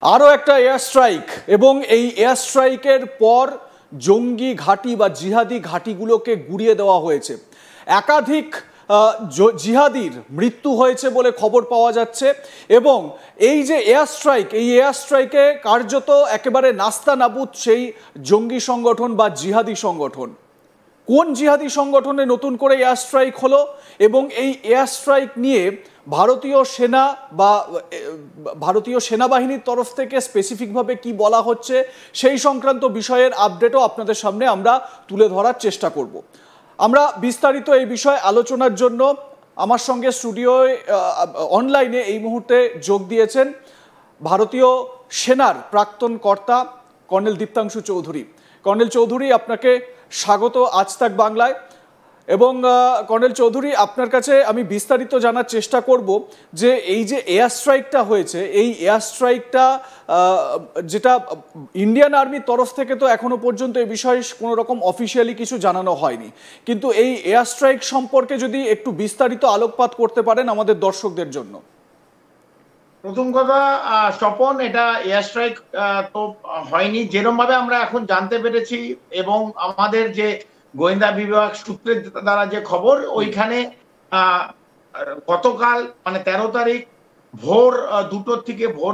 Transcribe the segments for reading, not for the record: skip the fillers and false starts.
আরও একটা air strike এবং এই এয়ার স্ট্রাইকের পর জঙ্গি ঘাঁটি বা জিহাদি ঘাঁটিগুলোকে গুঁড়িয়ে দেওয়া হয়েছে। একাধিক জিহাদির মৃত্যু হয়েছে বলে খবর পাওয়া যাচ্ছে এবং এই যে এয়ার স্ট্রাইক, এই এয়ার স্ট্রাইকে কার্যত একেবারে নাস্তানাবুদ সেই জঙ্গি সংগঠন বা জিহাদি সংগঠন। কোন জিহাদি সংগঠনে নতুন করে এয়ার স্ট্রাইক হলো এবং এই এয়ার স্ট্রাইক নিয়ে ভারতীয় সেনা বা ভারতীয় সেনাবাহিনীর তরফ থেকে স্পেসিফিকভাবে কি বলা হচ্ছে সেই সংক্রান্ত বিষয়ের আপডেটও আপনাদের সামনে আমরা তুলে ধরার চেষ্টা করব। আমরা বিস্তারিত এই বিষয়ে আলোচনার জন্য আমার সঙ্গে স্টুডিওয় অনলাইনে এই মুহূর্তে যোগ দিয়েছেন ভারতীয় সেনার প্রাক্তন কর্তা কর্নেল দীপ্তাংশু চৌধুরী। কর্নেল চৌধুরী, আপনাকে স্বাগত আজ তাক বাংলায়। এবং কর্নেল চৌধুরী, আপনার কাছে আমি বিস্তারিত জানার চেষ্টা করব যে এই যে এয়ার স্ট্রাইকটা হয়েছে, এই এয়ার স্ট্রাইকটা যেটা ইন্ডিয়ান আর্মির তরফ থেকে তো এখনো পর্যন্ত এই বিষয়ে কোনো রকম অফিসিয়ালি কিছু জানানো হয়নি, কিন্তু এই এয়ার স্ট্রাইক সম্পর্কে যদি একটু বিস্তারিত আলোকপাত করতে পারেন আমাদের দর্শকদের জন্য। প্রথম কথা, স্বপন, এটা এয়ার স্ট্রাইক তো হয়নি যেরকম ভাবে আমরা এখন জানতে পেরেছি, এবং আমাদের যে গোয়েন্দা বিভাগ সূত্রের দ্বারা যে খবর, ওইখানে গতকাল মানে 13 তারিখ ভোর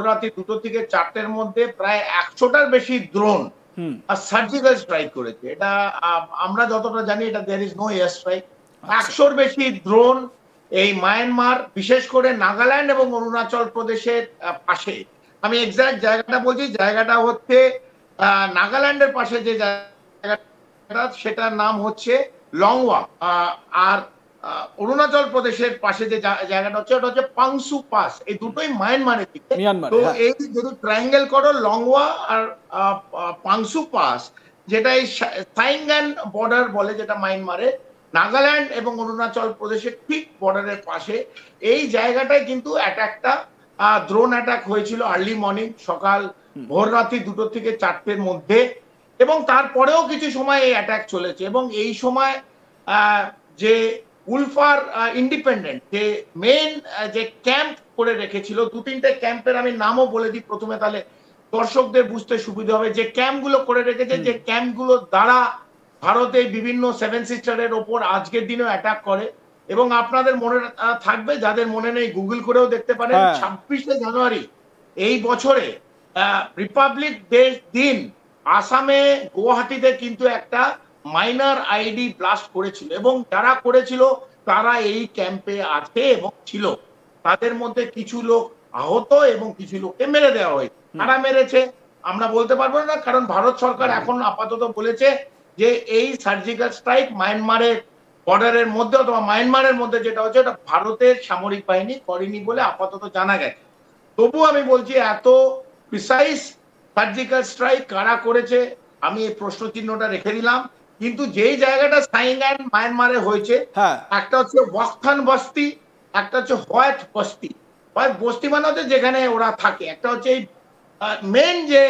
রাতে 2টো থেকে 4টের মধ্যে প্রায় 100টার বেশি ড্রোন আর সার্জিক্যাল স্ট্রাইক করেছে। এটা আমরা যতটা জানি এটা there is no air strike. 100র বেশি ড্রোন এই মায়ানমার, বিশেষ করে নাগাল্যান্ড এবং অরুণাচল প্রদেশের পাশে, আমি এক্সাক্ট জায়গাটা বলছি, জায়গাটা হচ্ছে নাগাল্যান্ডের পাশে যে জায়গাটা সেটার নাম হচ্ছে লংওয়া, আর অরুণাচল প্রদেশের পাশে যে জায়গাটা হচ্ছে ওটা হচ্ছে পাংসু পাস। এই দুটোই মায়ানমারের দিকে। তো এই যদি ট্রায়াঙ্গেল করো, লংওয়া আর পাংসু পাস, যেটা এই সাইঙ্গান বর্ডার বলে, যেটা মায়ানমারে নাগাল্যান্ড এবং অরুণাচল প্রদেশের ঠিক বর্ডারের পাশে, এই জায়গাটায় কিন্তু অ্যাটাকটা ড্রোন অ্যাটাক হয়েছিল আর্লি মর্নিং, সকাল ভোর রাত্রি 2টো থেকে 4টের মধ্যে, এবং তারপরেও কিছু সময় এই অ্যাটাক চলেছে। এবং এই সময় যে উলফার ইন্ডিপেন্ডেন্ট যে মেন যে ক্যাম্প করে রেখেছিল, 2-3টে ক্যাম্পের আমি নামও বলে দিই প্রথমে, তাহলে দর্শকদের বুঝতে সুবিধা হবে। যে ক্যাম্পগুলো করে রেখেছে, যে ক্যাম্পগুলোর দ্বারা ভারতে বিভিন্ন 7 সিস্টারের ওপর আজকের দিনেও অ্যাটাক করে, এবং আপনাদের মনে থাকবে, যাদের মনে নেই গুগল করেও দেখতে পারেন, 26শে জানুয়ারি এই বছরে রিপাবলিক ডে দিন আসামে গুয়াহাটিতে কিন্তু একটা মাইনার আইডি ব্লাস্ট করেছিল, এবং যারা করেছিল তারা এই ক্যাম্পে আছে এবং ছিল। তাদের মধ্যে কিছু লোক আহত এবং কিছু লোককে মেরে দেওয়া হয়েছে। কারা মেরেছে আমরা বলতে পারবো না, কারণ ভারত সরকার এখন আপাতত বলেছে যে এই সার্জিক্যাল স্ট্রাইক মায়ানমারের বর্ডারের মধ্যে অথবা মায়ানমারের মধ্যে যেটা হচ্ছে, এটা ভারতের সামরিক বাহিনী করেনি বলে আপাতত জানা গেছে। তবু আমি বলছি, এত প্রিসাইজ সার্জিক্যাল স্ট্রাইক কারা করেছে আমি এই প্রশ্ন চিহ্নটা রেখে দিলাম। কিন্তু যেই জায়গাটা সাইঙ্গান মায়ানমারে হয়েছে, একটা হচ্ছে ওয়াকথান বস্তি, একটা হচ্ছে হোয়াইট বস্তি। হোয়াইট বস্তি মানে হচ্ছে যেখানে ওরা থাকে। একটা হচ্ছে এই মেন যে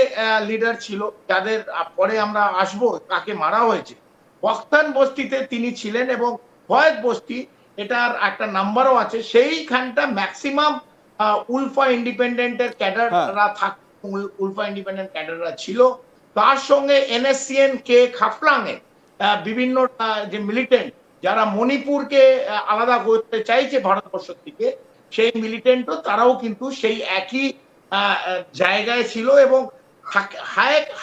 লিডার ছিল, যাদের পরে আমরা আসবো কাকে মারা হয়েছে, ওয়াকথান বস্তিতে তিনি ছিলেন, এবং হোয়াইট বস্তি এটার একটা নাম্বারও আছে। সেইখানটা ম্যাক্সিমাম উলফা ইন্ডিপেন্ডেন্টের ক্যাডাররা থাক, উলফা ইন্ডিপেন্ডেন্ট ক্যাডাররা ছিল। তার সঙ্গে NSCN কে খাফলাং এ বিভিন্ন যে মিলিটেন্ট, যারা মণিপুরকে আলাদা করতে চাইছে ভারতবর্ষ থেকে, সেই মিলিটেন্টও তারাও কিন্তু সেই একই জায়গায় ছিল। এবং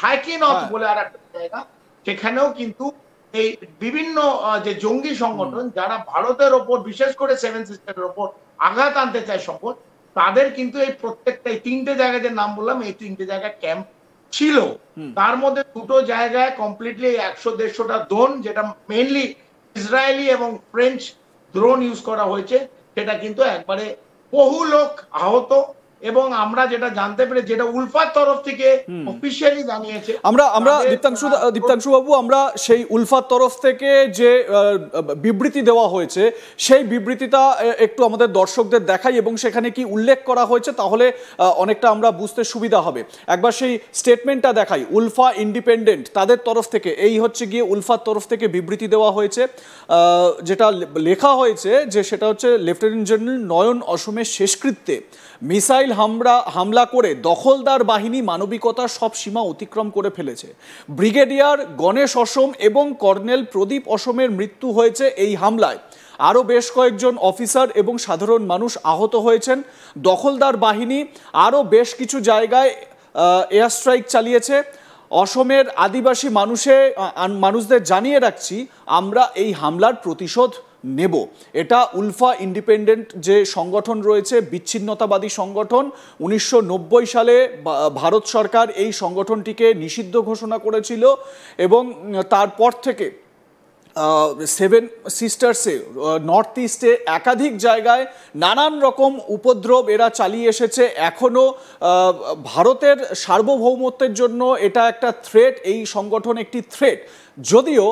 হাইকিনথ বলে আর একটা জায়গা, সেখানেও কিন্তু এই বিভিন্ন যে জঙ্গি সংগঠন যারা ভারতের ওপর, বিশেষ করে 7 সিস্টারের ওপর আঘাত আনতে চায় শপথ, তাদের কিন্তু এই প্রত্যেকটা 3টে জায়গায় যে নাম বললাম, এই 3টে জায়গায় ক্যাম্প ছিল। তার মধ্যে 2টো জায়গায় কমপ্লিটলি 100-150টা ড্রোন, যেটা মেইনলি ইসরায়েলি এবং ফ্রেঞ্চ ড্রোন ইউজ করা হয়েছে, সেটা কিন্তু একবারে বহু লোক আহত। এবং আমরা যেটা জানতে পেরে, যেটা উলফার তরফ থেকে অফিশিয়ালি জানিয়েছে, আমরা দীপ্তাংশু বাবু, আমরা সেই উলফার তরফ থেকে যে বিবৃতি দেওয়া হয়েছে সেই বিবৃতিটা একটু আমাদের দর্শকদের দেখাই, এবং সেখানে কি উল্লেখ করা হয়েছে তাহলে অনেকটা আমরা বুঝতে সুবিধা হবে। একবার সেই স্টেটমেন্টটা দেখাই। উলফা ইন্ডিপেন্ডেন্ট তাদের তরফ থেকে, এই হচ্ছে গিয়ে উলফার তরফ থেকে বিবৃতি দেওয়া হয়েছে, যেটা লেখা হয়েছে যে সেটা হচ্ছে লেফটেন্যান্ট জেনারেল নয়ন অসমের শেষকৃত্যে মিসাইল মিসাইল হামলা করে দখলদার বাহিনী মানবিকতার সব সীমা অতিক্রম করে ফেলেছে। ব্রিগেডিয়ার গণেশ অসম এবং কর্নেল প্রদীপ অসমের মৃত্যু হয়েছে এই হামলায়। আরও বেশ কয়েকজন অফিসার এবং সাধারণ মানুষ আহত হয়েছেন। দখলদার বাহিনী আরও বেশ কিছু জায়গায় এয়ার স্ট্রাইক চালিয়েছে। অসমের আদিবাসী মানুষদের জানিয়ে রাখছি, আমরা এই হামলার প্রতিশোধ নেব। এটা উলফা ইন্ডিপেন্ডেন্ট যে সংগঠন রয়েছে, বিচ্ছিন্নতাবাদী সংগঠন, 1990 সালে ভারত সরকার এই সংগঠনটিকে নিষিদ্ধ ঘোষণা করেছিল এবং তারপর থেকে সেভেন সিস্টার্সে নর্থ ইস্টে একাধিক জায়গায় নানান রকম উপদ্রব এরা চালিয়ে এসেছে। এখনও ভারতের সার্বভৌমত্বের জন্য এটা একটা থ্রেট, এই সংগঠন একটি থ্রেট। যদিও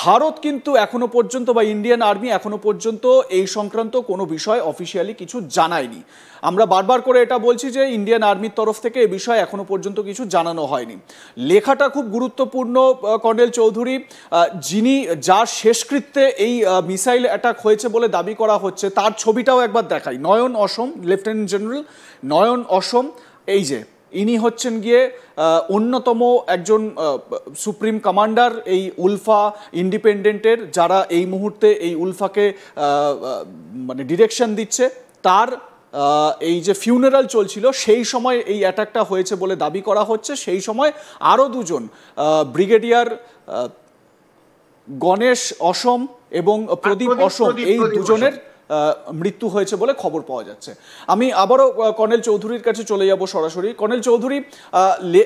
ভারত কিন্তু এখনো পর্যন্ত বা ইন্ডিয়ান আর্মি এখনো পর্যন্ত এই সংক্রান্ত কোনো বিষয় অফিসিয়ালি কিছু জানায়নি। আমরা বারবার করে এটা বলছি যে ইন্ডিয়ান আর্মির তরফ থেকে এ বিষয়ে এখনো পর্যন্ত কিছু জানানো হয়নি। লেখাটা খুব গুরুত্বপূর্ণ কর্নেল চৌধুরী, যার শেষকৃত্যে এই মিসাইল অ্যাটাক হয়েছে বলে দাবি করা হচ্ছে, তার ছবিটাও একবার দেখাই। নয়ন অসম, লেফটেন্যান্ট জেনারেল নয়ন অসম, এই যে ইনি হচ্ছেন গিয়ে অন্যতম একজন সুপ্রিম কমান্ডার এই উলফা ইন্ডিপেন্ডেন্টের, যারা এই মুহূর্তে এই উলফাকে মানে ডিরেকশন দিচ্ছে। তার এই যে ফিউনারাল চলছিল সেই সময় এই অ্যাটাকটা হয়েছে বলে দাবি করা হচ্ছে। সেই সময় আরও দুজন ব্রিগেডিয়ার গণেশ অসম এবং প্রদীপ অসম, এই দুজনের মৃত্যু হয়েছে বলে খবর পাওয়া যাচ্ছে। আমি আবারও কর্নেল চৌধুরীর কাছে চলে যাব সরাসরি। কর্নেল চৌধুরী,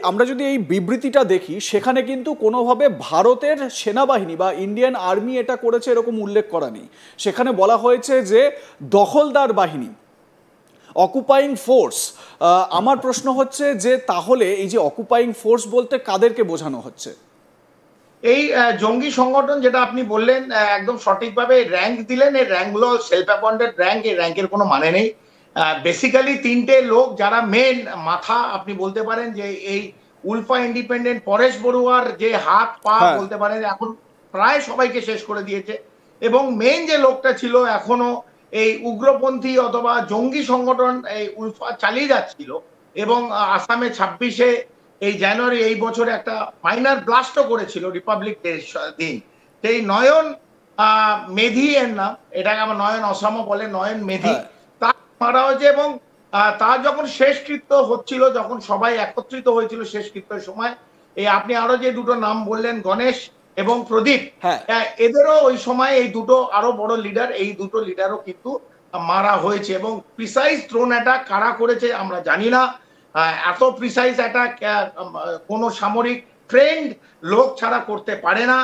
আমরা যদি এই বিবৃতিটা দেখি, সেখানে কিন্তু কোনোভাবে ভারতের সেনাবাহিনী বা ইন্ডিয়ান আর্মি এটা করেছে এরকম উল্লেখ করা নেই। সেখানে বলা হয়েছে যে দখলদার বাহিনী, অকুপাইং ফোর্স। আমার প্রশ্ন হচ্ছে যে তাহলে এই যে অকুপাইং ফোর্স বলতে কাদেরকে বোঝানো হচ্ছে? এই জঙ্গি সংগঠন যেটা আপনি বললেন একদম সঠিকভাবে র্যাঙ্ক দিলেন। এই র্যাঙ্কগুলো সেলফ অ্যাপয়েন্টেড র্যাঙ্ক, এই র্যাঙ্কের কোনো মানে নেই। বেসিক্যালি তিনটে লোক যারা মেন মাথা, আপনি বলতে পারেন যে এই উলফা ইন্ডিপেন্ডেন্ট, পরেশ বড়ুয়ার যে হাত পা বলতে পারেন এখন প্রায় সবাইকে শেষ করে দিয়েছে। এবং মেন যে লোকটা ছিল এখনো এই উগ্রপন্থী অথবা জঙ্গি সংগঠন এই উলফা চালিয়ে যাচ্ছিল। এবং আসামে 26শে এই জানুয়ারি এই বছরে একটা মাইনার ব্লাস্টও করেছিল রিপাবলিক ডে দিন। সেই নয়ন মেধি এর নাম, এটাকে আমার নয়ন অসামও বলে, নয়ন মেধি, তার মারা হয়েছে। এবং তার যখন শেষকৃত্য হচ্ছিল, যখন সবাই একত্রিত হয়েছিল শেষকৃত্যের সময়, এই আপনি আরো যে দুটো নাম বললেন গণেশ এবং প্রদীপ, এদেরও ওই সময় এই দুটো আরো বড় লিডার, এই দুটো লিডারও কিন্তু মারা হয়েছে। এবং প্রিসাইজ ড্রোন অ্যাটাক কারা করেছে আমরা জানি না। এত প্রিসাইজ অ্যাটাক কোনো সামরিক ট্রেন্ড লোক ছাড়া করতে পারে না।